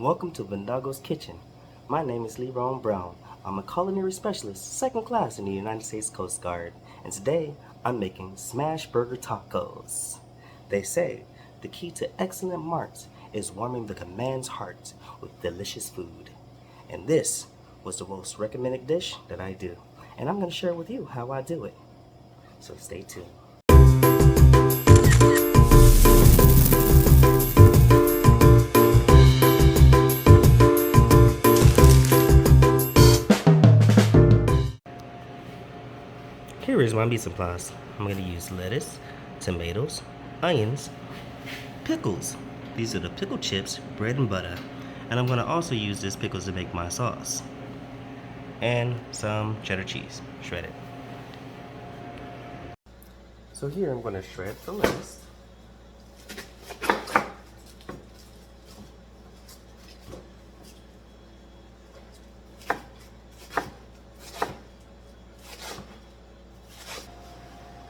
Welcome to Vondalgot's Kitchen. My name is Lerone Brown. I'm a culinary specialist, second class in the United States Coast Guard, and today I'm making smash burger tacos. They say the key to excellent marks is warming the command's heart with delicious food. And this was the most recommended dish that I do, and I'm going to share with you how I do it. So stay tuned. Here is my meat supplies. I'm going to use lettuce, tomatoes, onions, pickles. These are the pickle chips, bread and butter. And I'm going to also use this pickles to make my sauce. And some cheddar cheese, shredded. So here I'm going to shred the lettuce.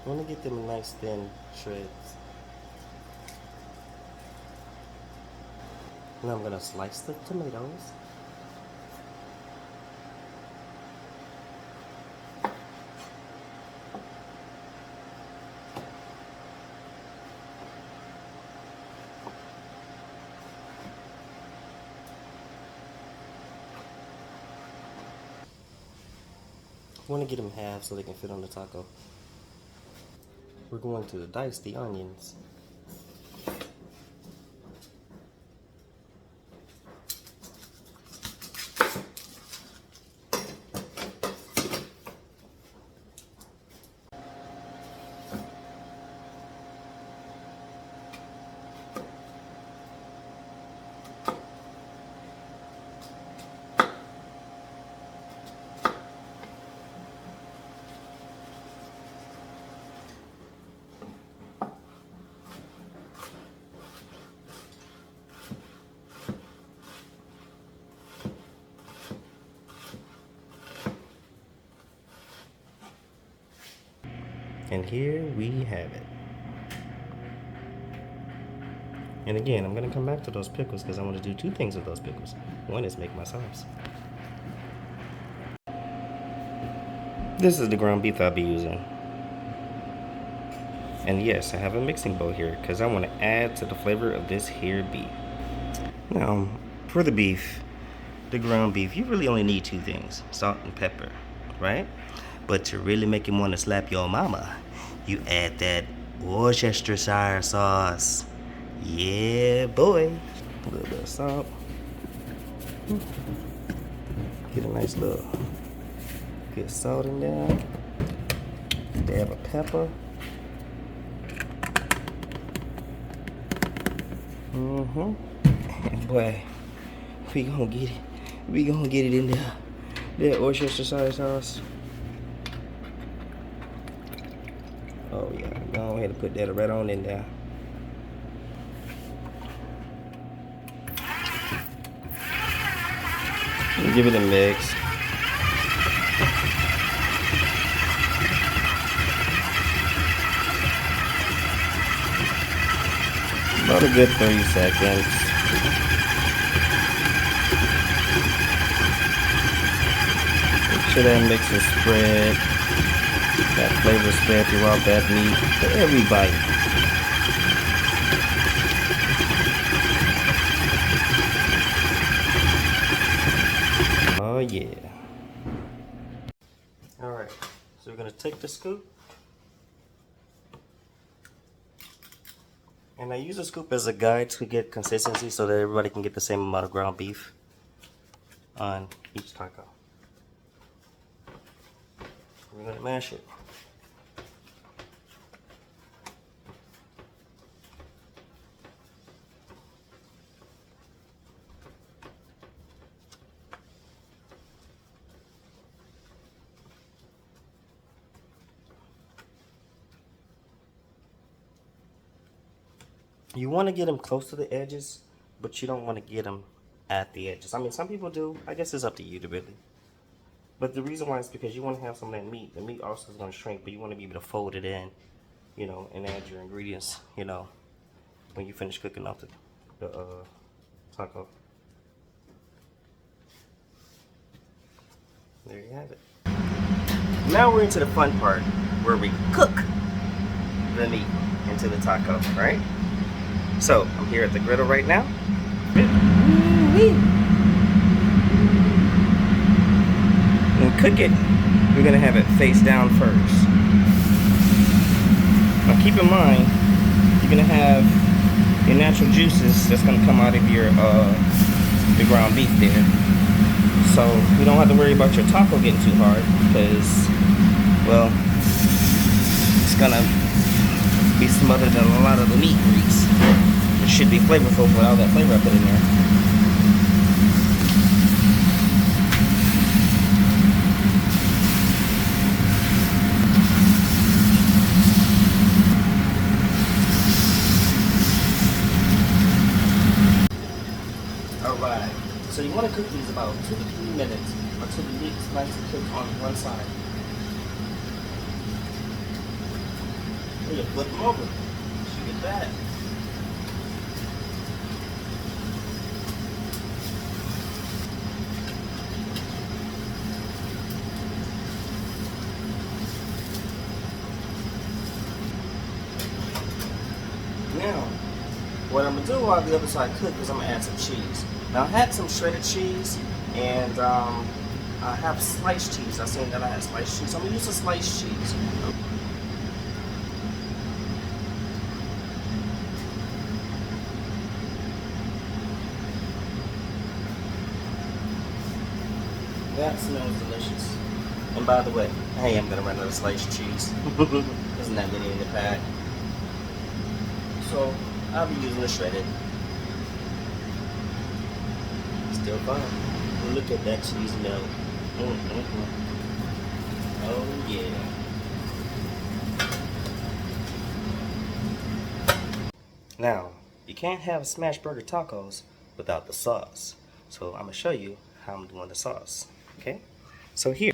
I want to get them nice thin shreds. Now I'm going to slice the tomatoes. I want to get them half so they can fit on the taco. We're going to dice the onions. And here we have it. And again, I'm going to come back to those pickles because I want to do two things with those pickles. One is make my sauce. This is the ground beef I'll be using. And yes, I have a mixing bowl here because I want to add to the flavor of this here beef. Now, for the beef, the ground beef, you really only need two things, salt and pepper, right? But to really make him want to slap your mama, you add that Worcestershire sauce. Yeah, boy. A little bit of salt. Get a nice little good salt in there. Dab of pepper. And boy, we gonna get it. We gonna get it in there. That Worcestershire sauce. Oh yeah, go ahead and put that right on in there. And give it a mix. About a good 30 seconds. Make sure that mix is spread. That flavor spread throughout that meat for every bite. Oh yeah. Alright, so we're going to take the scoop. And I use a scoop as a guide to get consistency so that everybody can get the same amount of ground beef on each taco. We're going to mash it. You want to get them close to the edges, but you don't want to get them at the edges. I mean, some people do. I guess it's up to you to really. But the reason why is because you want to have some of that meat. The meat also is going to shrink, but you want to be able to fold it in, you know, and add your ingredients, you know, when you finish cooking up the taco. There you have it. Now we're into the fun part where we cook the meat into the taco, right? So I'm here at the griddle right now. And cook it, we're gonna have it face down first. Now keep in mind, you're gonna have your natural juices that's gonna come out of your ground beef there. So you don't have to worry about your taco getting too hard because, well, it's gonna be smothered in a lot of the meat grease. It should be flavorful with all that flavor I put in there. Alright, so you want to cook these about 2 to 3 minutes until the meat is nice and cooked on one side. Then you flip them over. You get that. Now, what I'm going to do while the other side cooks is I'm going to add some cheese. Now I had some shredded cheese and I have sliced cheese. I said that I had sliced cheese. So I'm going to use some sliced cheese. That smells delicious. And by the way, I am going to run out of sliced cheese. There's not many in the pack. So I'll be using the shredded. Still fine. Look at that cheese melt. Oh yeah. Now, you can't have smash burger tacos without the sauce. So I'm gonna show you how I'm doing the sauce. Okay? So here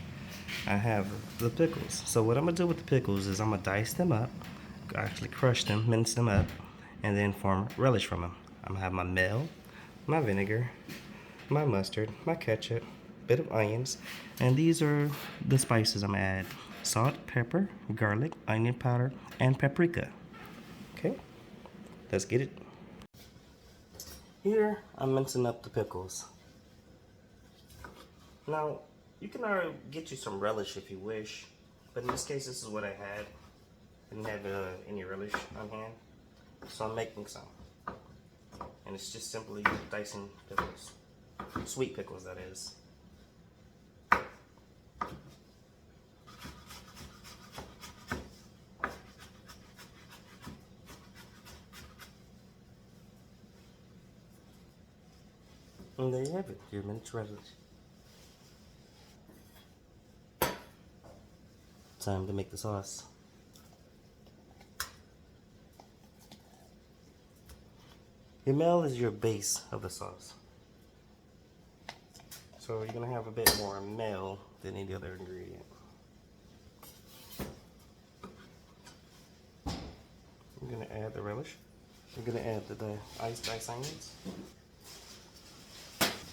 I have the pickles. So what I'm gonna do with the pickles is I'm gonna dice them up, actually crush them, mince them up, and then form relish from them. I'm gonna have my mel, my vinegar, my mustard, my ketchup, bit of onions, and these are the spices I'm gonna add: salt, pepper, garlic, onion powder, and paprika. Okay, let's get it. Here I'm mincing up the pickles. Now you can already get you some relish if you wish, but in this case this is what I had. I didn't have any relish on hand, so I'm making some. And it's just simply dicing pickles. Sweet pickles, that is. And there you have it, your minced relish. Time to make the sauce. Your mel is your base of the sauce. So you're gonna have a bit more mel than any other ingredient. I'm gonna add the relish. I'm gonna add the iced onions,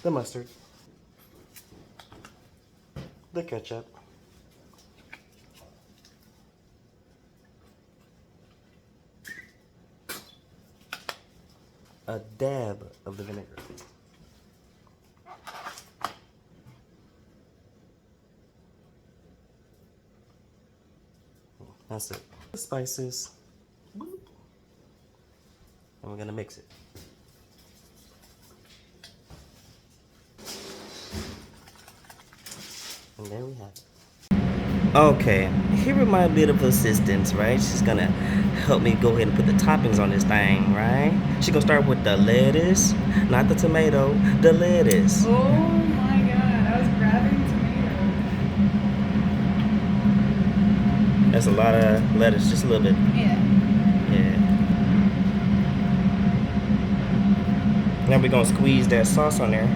the mustard, the ketchup, a dab of the vinegar. That's it. The spices. And we're gonna mix it. And there we have it. Okay, here with my bit of assistance, right? She's gonna help me go ahead and put the toppings on this thing, right? She's gonna start with the lettuce, not the tomato, the lettuce. Oh my god, I was grabbing tomato. That's a lot of lettuce, just a little bit. Yeah. Yeah. Now we're gonna squeeze that sauce on there.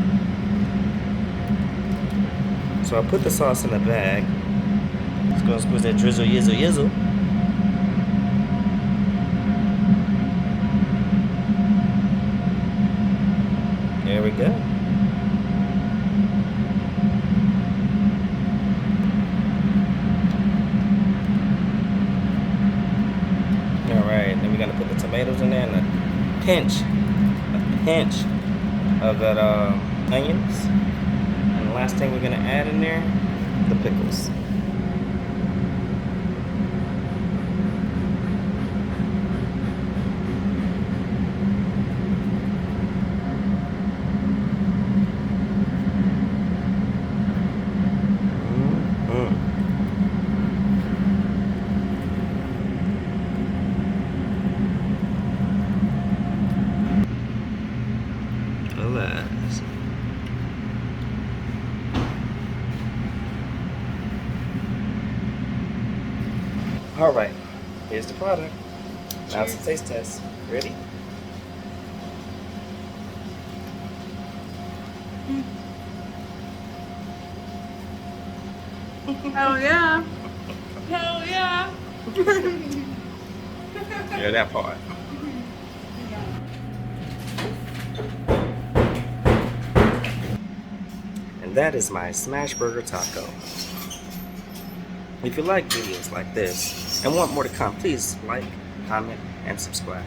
So I put the sauce in the bag. Just gonna squeeze that drizzle, yizzle, yizzle. There we go. pinch of that onions. And the last thing we're gonna add in there, the pickles. Alas. All right, here's the product. Now it's a taste test. Ready? Hell yeah. Hell yeah. Yeah, that part. And that is my smash burger taco. If you like videos like this and want more to come, please like, comment, and subscribe.